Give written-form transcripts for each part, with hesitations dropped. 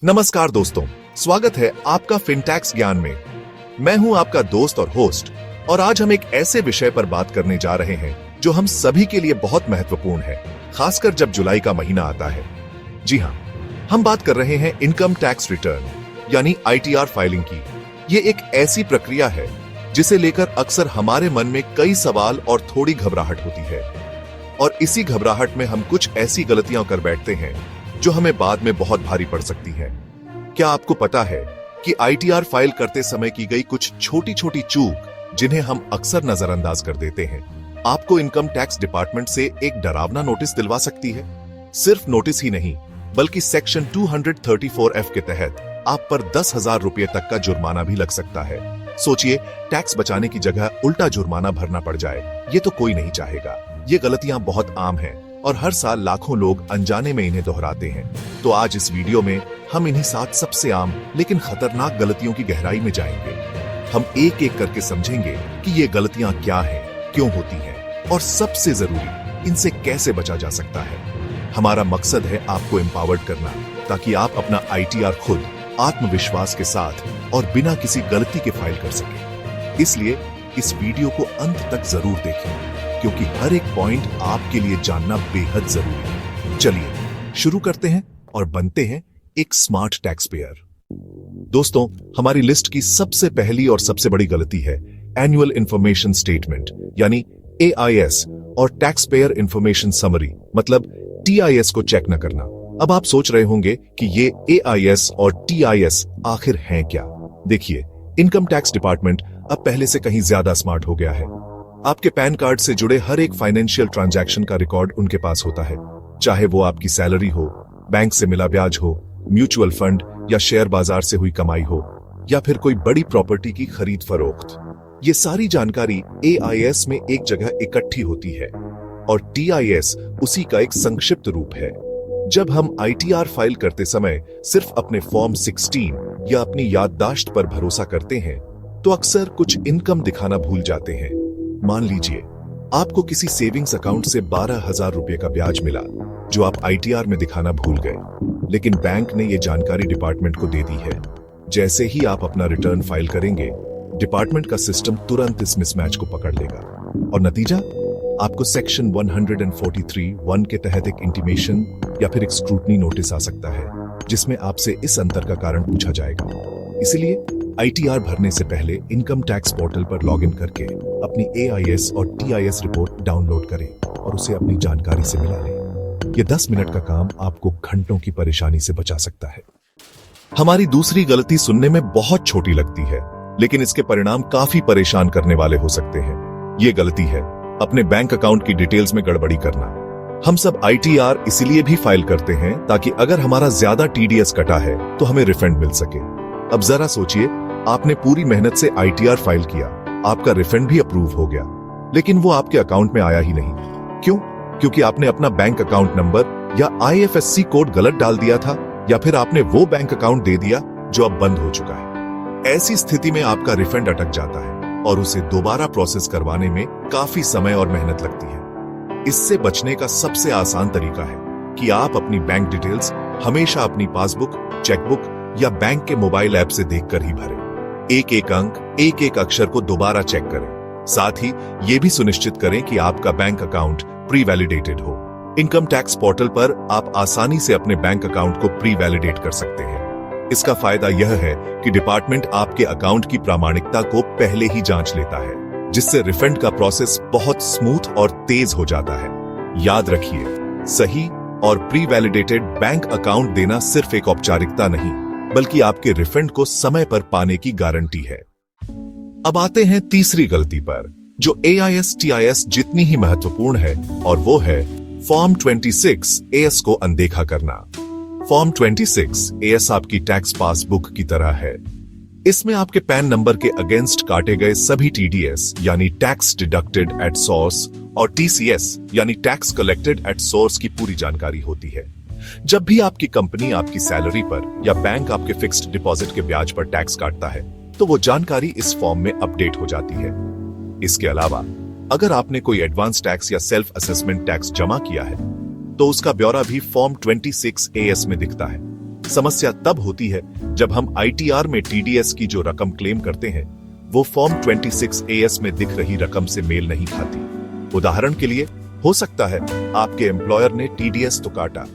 नमस्कार दोस्तों, स्वागत है आपका फिनटैक्स ज्ञान में। मैं हूं आपका दोस्त और होस्ट, और आज हम एक ऐसे विषय पर बात करने जा रहे हैं जो हम सभी के लिए बहुत महत्वपूर्ण है, खासकर जब जुलाई का महीना आता है। जी हां, हम बात कर रहे हैं इनकम टैक्स रिटर्न यानी आईटीआर फाइलिंग की। ये एक ऐसी प्रक्रिया है जिसे लेकर अक्सर हमारे मन में कई सवाल और थोड़ी घबराहट होती है, और इसी घबराहट में हम कुछ ऐसी गलतियां कर बैठते हैं जो हमें बाद में बहुत भारी पड़ सकती है। क्या आपको पता है कि आईटीआर फाइल करते समय की गई कुछ छोटी छोटी चूक जिन्हें हम अक्सर नजरअंदाज कर देते हैं, आपको इनकम टैक्स डिपार्टमेंट से एक डरावना नोटिस दिलवा सकती है? सिर्फ नोटिस ही नहीं, बल्कि सेक्शन 234F के तहत आप पर 10,000 रुपए तक का जुर्माना भी लग सकता है। सोचिए, टैक्स बचाने की जगह उल्टा जुर्माना भरना पड़ जाए। ये तो कोई नहीं चाहेगा। ये गलतियां बहुत आम हैं और हर साल लाखों लोग अनजाने में इन्हें दोहराते हैं। तो आज इस वीडियो में हम इन्हीं 7 सबसे आम लेकिन खतरनाक गलतियों की गहराई में जाएंगे। हम एक एक करके समझेंगे कि ये गलतियां क्या हैं, क्यों होती हैं, और सबसे जरूरी, इनसे कैसे बचा जा सकता है। हमारा मकसद है आपको एम्पावर्ड करना, ताकि आप अपना आईटीआर खुद आत्मविश्वास के साथ और बिना किसी गलती के फाइल कर सकें। इसलिए इस वीडियो को अंत तक जरूर देखें, क्योंकि हर एक पॉइंट आपके लिए जानना बेहद जरूरी है। चलिए शुरू करते हैं और बनते हैं एक स्मार्ट टैक्स पेयर। दोस्तों, हमारी लिस्ट की सबसे पहली और सबसे बड़ी गलती है एनुअल इंफॉर्मेशन स्टेटमेंट यानी एआईएस और टैक्स पेयर इंफॉर्मेशन समरी मतलब टीआईएस को चेक न करना। अब आप सोच रहे होंगे कि ये एआईएस और टीआईएस आखिर हैं क्या? देखिए, इनकम टैक्स डिपार्टमेंट अब पहले से कहीं ज्यादा स्मार्ट हो गया है। आपके पैन कार्ड से जुड़े हर एक फाइनेंशियल ट्रांजैक्शन का रिकॉर्ड उनके पास होता है, चाहे वो आपकी सैलरी हो, बैंक से मिला ब्याज हो, म्यूचुअल फंड या शेयर बाजार से हुई कमाई हो, या फिर कोई बड़ी प्रॉपर्टी की खरीद फरोख्त। ये सारी जानकारी एआईएस में एक जगह इकट्ठी होती है, और टीआईएस उसी का एक संक्षिप्त रूप है। जब हम आईटीआर फाइल करते समय सिर्फ अपने फॉर्म 16 या अपनी याददाश्त पर भरोसा करते हैं, तो अक्सर कुछ इनकम दिखाना भूल जाते हैं। मान लीजिए, आपको किसी सेविंग्स अकाउंट से 12,000 रुपए का ब्याज मिला, जो आप आईटीआर में दिखाना भूल गए, लेकिन बैंक ने यह जानकारी डिपार्टमेंट को दे दी है। जैसे ही आप अपना रिटर्न फाइल करेंगे, डिपार्टमेंट का सिस्टम तुरंत इस मिसमैच को पकड़ लेगा, और नतीजा, आपको सेक्शन 143(1) के तहत एक इंटीमेशन या फिर एक स्क्रूटनी नोटिस आ सकता है, जिसमें आपसे इस अंतर का कारण पूछा जाएगा। इसलिए आईटीआर भरने से पहले इनकम टैक्स पोर्टल पर लॉगिन करके अपनी एआईएस और टीआईएस रिपोर्ट डाउनलोड करें और उसे अपनी जानकारी से मिला लें। ये 10 मिनट का काम आपको घंटों की परेशानी से बचा सकता है। हमारी दूसरी गलती सुनने में बहुत छोटी लगती है, लेकिन इसके परिणाम काफी परेशान करने वाले हो सकते हैं। ये गलती है अपने बैंक अकाउंट की डिटेल्स में गड़बड़ी करना। हम सब आईटीआर इसीलिए भी फाइल करते हैं ताकि अगर हमारा ज्यादा टीडीएस कटा है तो हमें रिफंड मिल सके। अब जरा सोचिए, आपने पूरी मेहनत से आईटीआर फाइल किया, आपका रिफंड भी अप्रूव हो गया, लेकिन वो आपके अकाउंट में आया ही नहीं। क्यों? क्योंकि आपने अपना बैंक अकाउंट नंबर या आईएफएससी कोड गलत डाल दिया था, या फिर आपने वो बैंक अकाउंट दे दिया जो अब बंद हो चुका है। ऐसी स्थिति में आपका रिफंड अटक जाता है और उसे दोबारा प्रोसेस करवाने में काफी समय और मेहनत लगती है। इससे बचने का सबसे आसान तरीका है कि आप अपनी बैंक डिटेल्स हमेशा अपनी पासबुक, चेकबुक या बैंक के मोबाइल ऐप से देखकर ही भरें। एक एक अंक, एक एक अक्षर को दोबारा चेक करें। साथ ही ये भी सुनिश्चित करें कि आपका बैंक अकाउंट प्री वैलिडेटेड हो। इनकम टैक्स पोर्टल पर आप आसानी से अपने बैंक अकाउंट को प्री वैलिडेट कर सकते हैं। इसका फायदा यह है कि डिपार्टमेंट आपके अकाउंट की प्रामाणिकता को पहले ही जांच लेता है, जिससे रिफंड का प्रोसेस बहुत स्मूथ और तेज हो जाता है। याद रखिए, सही और प्री वैलिडेटेड बैंक अकाउंट देना सिर्फ एक औपचारिकता नहीं, बल्कि आपके रिफंड को समय पर पाने की गारंटी है। अब आते हैं तीसरी गलती पर, जो एआईएस टीआईएस जितनी ही महत्वपूर्ण है, और वो है फॉर्म 26 एएस को अनदेखा करना। फॉर्म 26 एएस आपकी टैक्स पासबुक की तरह है। इसमें आपके पैन नंबर के अगेंस्ट काटे गए सभी टीडीएस यानी टैक्स डिडक्टेड एट सोर्स और टीसीएस यानी टैक्स कलेक्टेड एट सोर्स की पूरी जानकारी होती है। जब भी आपकी कंपनी आपकी सैलरी पर या बैंक आपके फिक्स्ड डिपॉजिट के ब्याज पर टैक्स काटता है, तो वो जानकारी इस फॉर्म में अपडेट हो जाती है। इसके अलावा अगर आपने कोई एडवांस टैक्स या सेल्फ असेसमेंट टैक्स जमा किया है, तो उसका ब्यौरा भी फॉर्म 26 एएस में दिखता है। समस्या तब होती है जब हम आईटीआर में टीडीएस की जो रकम क्लेम करते हैं वो फॉर्म 26AS में दिख रही रकम से मेल नहीं खाती। उदाहरण के लिए, हो सकता है आपके एम्प्लॉयर ने टीडीएस तो काटा,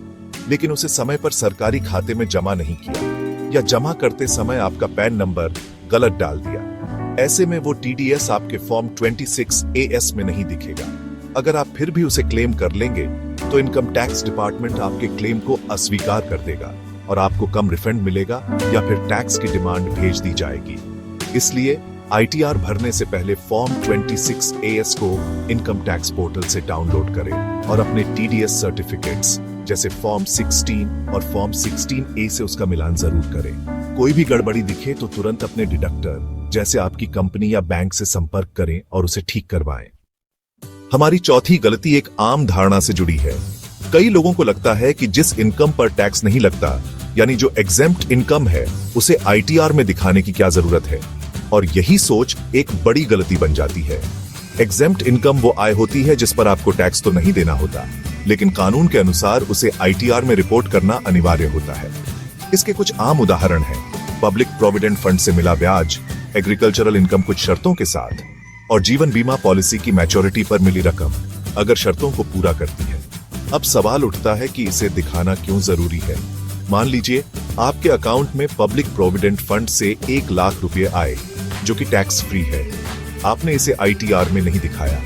लेकिन उसे समय पर सरकारी खाते में जमा नहीं किया, या जमा करते समय आपका पैन नंबर गलत डाल दिया। ऐसे में वो टीडीएस आपके फॉर्म 26AS में नहीं दिखेगा। अगर आप फिर भी उसे क्लेम कर लेंगे तो इनकम टैक्स डिपार्टमेंट आपके क्लेम को अस्वीकार कर देगा और आपको कम रिफंड मिलेगा या फिर टैक्स की डिमांड भेज दी जाएगी। इसलिए आईटीआर भरने से पहले फॉर्म 26AS को इनकम टैक्स पोर्टल से डाउनलोड करें और अपने टीडीएस सर्टिफिकेट्स जैसे फॉर्म 16 और फॉर्म 16A से उसका मिलान जरूर करें। कोई भी गड़बड़ी दिखे तो तुरंत अपने डिडक्टर जैसे आपकी कंपनी या बैंक से संपर्क करें और उसे ठीक करवाएं। हमारी चौथी गलती एक आम धारणा से जुड़ी है। कई लोगों को लगता है कि जिस इनकम पर टैक्स नहीं लगता, यानी जो एग्जेम्प्ट इनकम है, उसे आईटीआर में दिखाने की क्या जरूरत है, और यही सोच एक बड़ी गलती बन जाती है। एग्जेम्प्ट इनकम वो आय होती है जिस पर आपको टैक्स तो नहीं देना होता, लेकिन कानून के अनुसार उसे आईटीआर में रिपोर्ट करना अनिवार्य होता है। इसके कुछ आम उदाहरण हैं: पब्लिक प्रोविडेंट फंड से मिला ब्याज, एग्रीकल्चरल इनकम कुछ शर्तों के साथ, और जीवन बीमा पॉलिसी की मैच्योरिटी पर मिली रकम अगर शर्तों को पूरा करती है। अब सवाल उठता है कि इसे दिखाना क्यों जरूरी है। मान लीजिए आपके अकाउंट में पब्लिक प्रोविडेंट फंड से 1 लाख रुपए आए, जो कि टैक्स फ्री है। आपने इसे आईटीआर में नहीं दिखाया।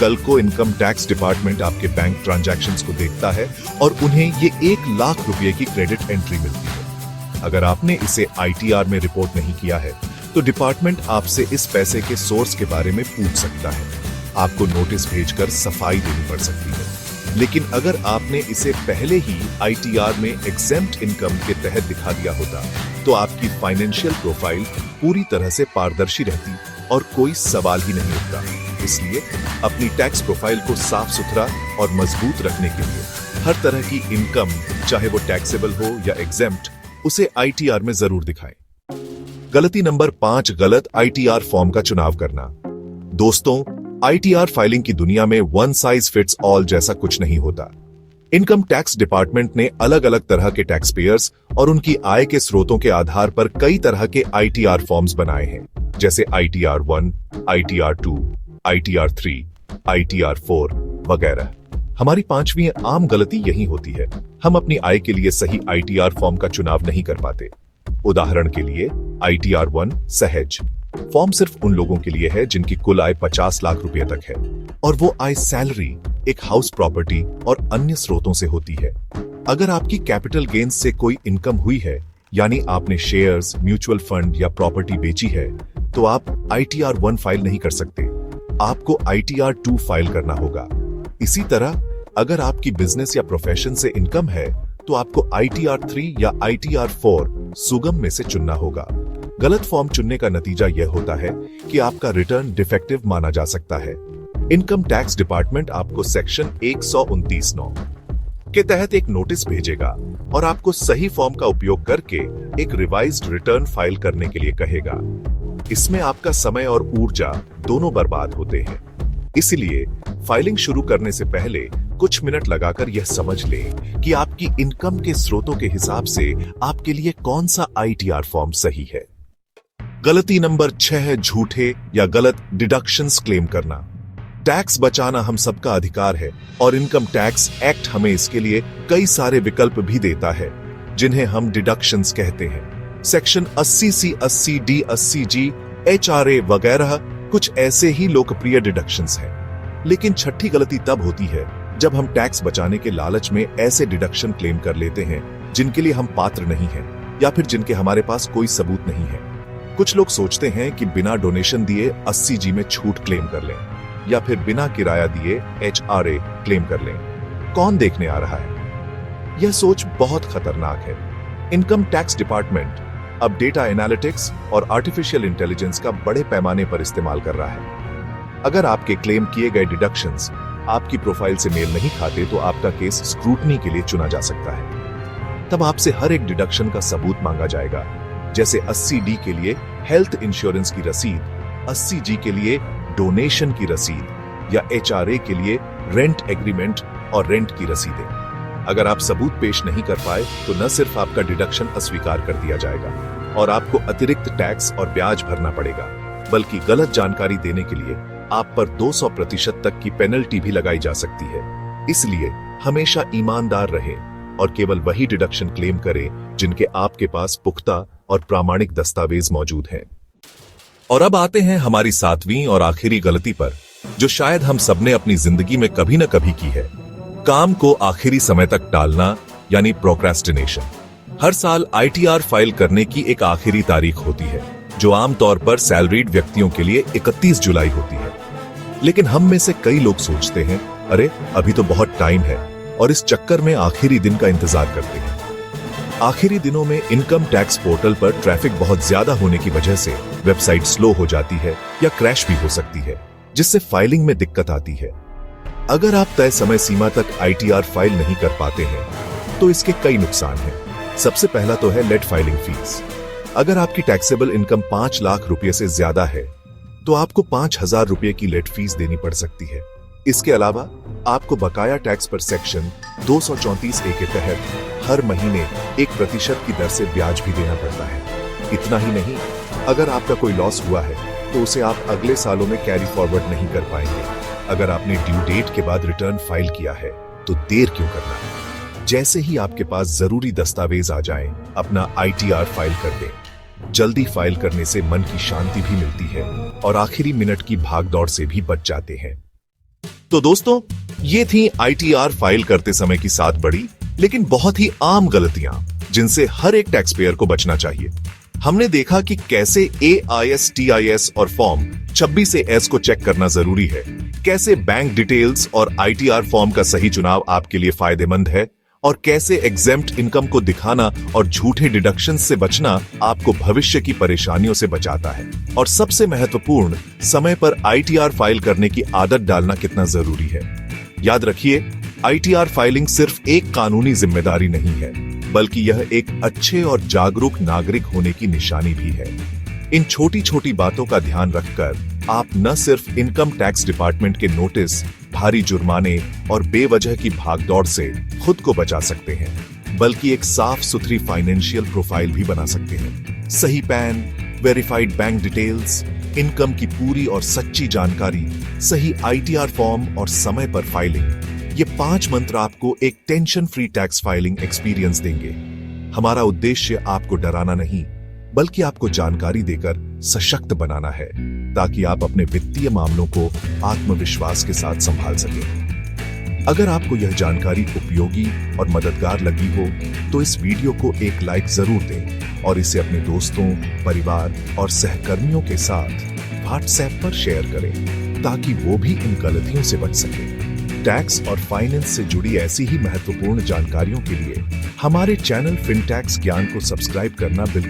कल को इनकम टैक्स डिपार्टमेंट आपके बैंक ट्रांजैक्शंस को देखता है और उन्हें ये 1 लाख रुपए की क्रेडिट एंट्री मिलती है। अगर आपने इसे आईटीआर में रिपोर्ट नहीं किया है तो डिपार्टमेंट आपसे इस पैसे के सोर्स के बारे में पूछ सकता है। आपको नोटिस भेजकर सफाई देनी पड़ सकती है। लेकिन अगर आपने इसे पहले ही आईटीआर में एग्जेम्प्ट इनकम के तहत दिखा दिया होता तो आपकी फाइनेंशियल प्रोफाइल पूरी तरह से पारदर्शी रहती और कोई सवाल ही नहीं उठता। इसलिए अपनी टैक्स प्रोफाइल को साफ सुथरा और मजबूत रखने के लिए हर तरह की इनकम, चाहे वो टैक्सेबल हो या एग्जेम्प्ट, उसे आईटीआर में जरूर दिखाएं। गलती नंबर 5, गलत आईटीआर फॉर्म का चुनाव करना। दोस्तों, आईटीआर फाइलिंग की दुनिया में वन साइज फिट्स ऑल जैसा कुछ नहीं होता। इनकम टैक्स डिपार्टमेंट ने अलग अलग तरह के टैक्स पेयर्स और उनकी आय के स्रोतों के आधार पर कई तरह के आईटीआर फॉर्म्स बनाए हैं, जैसे आईटीआर 1, आईटीआर 2, आईटीआर 3, आईटीआर 4 वगैरह। हमारी 5वीं आम गलती यही होती है, हम अपनी आय के लिए सही आईटीआर फॉर्म का चुनाव नहीं कर पाते। उदाहरण के लिए, आईटीआर 1 सहज फॉर्म सिर्फ उन लोगों के लिए है जिनकी कुल आय 50 लाख रुपए तक है और वो आय सैलरी, एक हाउस प्रॉपर्टी और अन्य स्रोतों से होती है। अगर आपकी कैपिटल गेन्स से कोई इनकम हुई है, यानी आपने शेयर्स, म्यूचुअल फंड या प्रॉपर्टी बेची है, तो आप आईटीआर 1 फाइल नहीं कर सकते। आपको आईटीआर 2 फाइल करना होगा। इसी तरह अगर आपकी बिजनेस या प्रोफेशन से इनकम है तो आपको आईटीआर 3 या आईटीआर 4 सुगम में से चुनना होगा। गलत फॉर्म चुनने का नतीजा यह होता है कि आपका रिटर्न डिफेक्टिव माना जा सकता है। इनकम टैक्स डिपार्टमेंट आपको सेक्शन 129(9) के तहत एक नोटिस भेजेगा और आपको सही फॉर्म का उपयोग करके एक रिवाइज्ड रिटर्न फाइल करने के लिए कहेगा। इसमें आपका समय और ऊर्जा दोनों बर्बाद होते हैं। इसलिए फाइलिंग शुरू करने से पहले कुछ मिनट लगाकर यह समझ लें कि आपकी इनकम के स्रोतों के हिसाब से आपके लिए कौन सा आईटीआर फॉर्म सही है। गलती नंबर 6 है झूठे या गलत डिडक्शंस क्लेम करना। टैक्स बचाना हम सबका अधिकार है और इनकम टैक्स एक्ट हमें इसके लिए कई सारे विकल्प भी देता है, जिन्हें हम डिडक्शंस कहते हैं। Section 80C, 80D, 80G, HRA वगैरह कुछ ऐसे ही लोकप्रिय डिडक्शंस हैं। लेकिन छठी गलती तब होती है जब हम टैक्स बचाने के लालच में ऐसे डिडक्शन क्लेम कर लेते हैं जिनके लिए हम पात्र नहीं हैं या फिर जिनके हमारे पास कोई सबूत नहीं है। कुछ लोग सोचते हैं कि बिना डोनेशन दिए 80G में छूट क्लेम कर लें या फिर बिना किराया दिए HRA क्लेम कर लें। कौन देखने आ रहा है? यह सोच बहुत खतरनाक है। इनकम टैक्स डिपार्टमेंट अब डेटा एनालिटिक्स और आर्टिफिशियल इंटेलिजेंस का बड़े पैमाने पर इस्तेमाल कर रहा है। अगर आपके क्लेम किए गए डिडक्शंस आपकी प्रोफाइल से मेल नहीं खाते तो आपका केस स्क्रूटनी के लिए चुना जा सकता है। तब आपसे हर एक डिडक्शन का सबूत मांगा जाएगा, जैसे 80D के लिए हेल्थ इंश्योरेंस की रसीद, 80G के लिए डोनेशन की रसीद या HRA के लिए रेंट एग्रीमेंट और रेंट की रसीदें। अगर आप सबूत पेश नहीं कर पाए तो न सिर्फ आपका डिडक्शन अस्वीकार कर दिया जाएगा और आपको अतिरिक्त टैक्स और ब्याज भरना पड़ेगा, बल्कि गलत जानकारी देने के लिए आप पर 200% तक की पेनल्टी भी लगाई जा सकती है। इसलिए हमेशा ईमानदार रहें और केवल वही डिडक्शन क्लेम करें जिनके आपके पास पुख्ता और प्रामाणिक दस्तावेज मौजूद हैं। और अब आते हैं हमारी 7वीं और आखिरी गलती पर, जो शायद हम सबने अपनी जिंदगी में कभी न कभी की है। काम को आखिरी समय तक टालना, यानी प्रोक्रेस्टिनेशन। हर साल ITR फाइल करने की एक आखिरी तारीख होती है, जो आमतौर पर सैलरीड व्यक्तियों के लिए 31 जुलाई होती है। लेकिन हम में से कई लोग सोचते हैं, अरे अभी तो बहुत टाइम है, और इस चक्कर में आखिरी दिन का इंतजार करते हैं। आखिरी दिनों में इनकम टैक्स पोर्टल पर ट्रैफिक बहुत ज्यादा होने की वजह से वेबसाइट स्लो हो जाती है या क्रैश भी हो सकती है, जिससे फाइलिंग में दिक्कत आती है। अगर आप तय समय सीमा तक ITR फाइल नहीं कर पाते हैं तो इसके कई नुकसान हैं। सबसे पहला तो है लेट फाइलिंग फीस। अगर आपकी टैक्सेबल इनकम 5 लाख रुपए से ज्यादा है तो आपको 5,000 रुपए की लेट फीस देनी पड़ सकती है। इसके अलावा आपको बकाया टैक्स पर सेक्शन 234A के तहत हर महीने 1% की दर से ब्याज भी देना पड़ता है। इतना ही नहीं, अगर आपका कोई लॉस हुआ है तो उसे आप अगले सालों में कैरी फॉरवर्ड नहीं कर पाएंगे। अगर आपने ड्यू डेट के बाद रिटर्न फाइल किया है तो देर क्यों करना। जैसे ही आपके पास जरूरी दस्तावेज आ जाएं, अपना ITR फाइल कर दें। जल्दी फाइल करने से मन की शांति भी मिलती है और आखिरी मिनट की भागदौड़ से भी बच जाते हैं। तो दोस्तों, ये थी ITR फाइल करते समय की 7 बड़ी लेकिन बहुत ही आम गलतियां, जिनसे हर एक टैक्स पेयर को बचना चाहिए। हमने देखा कि कैसे AIS, TIS और फॉर्म 26A को चेक करना जरूरी है, कैसे बैंक डिटेल्स और ITR फॉर्म का सही चुनाव आपके लिए फायदेमंद है, और कैसे एग्जेम्प्ट इनकम को दिखाना और झूठे डिडक्शन से बचना आपको भविष्य की परेशानियों से बचाता है। और सबसे महत्वपूर्ण, समय पर ITR फाइल करने की आदत डालना कितना जरूरी है। याद रखिए, ITR फाइलिंग सिर्फ एक कानूनी जिम्मेदारी नहीं है, बल्कि यह एक अच्छे और जागरूक नागरिक होने की निशानी भी है। इन छोटी छोटी बातों का ध्यान रखकर आप न सिर्फ इनकम टैक्स डिपार्टमेंट के नोटिस, भारी जुर्माने और बेवजह की भागदौड़ से खुद को बचा सकते हैं, बल्कि एक साफ सुथरी फाइनेंशियल प्रोफाइल भी बना सकते हैं। सही pan, verified bank details, income की पूरी और सच्ची जानकारी, सही ITR फॉर्म और समय पर फाइलिंग, ये 5 मंत्र आपको एक tension free tax filing experience देंगे। हमारा उद्देश्य आपको डराना नहीं, बल्कि आपको जानकारी देकर सशक्त बनाना है, ताकि आप अपने वित्तीय मामलों को आत्मविश्वास के साथ संभाल सकें। अगर आपको यह जानकारी उपयोगी और मददगार लगी हो तो इस वीडियो को एक लाइक जरूर दें और इसे अपने दोस्तों, परिवार और सहकर्मियों के साथ WhatsApp पर शेयर करें, ताकि वो भी इन गलतियों से बच सकें। टैक्स और फाइनेंस से जुड़ी ऐसी ही महत्वपूर्ण जानकारियों के लिए हमारे चैनल फिनटैक्स ज्ञान को सब्सक्राइब करना बिल्कुल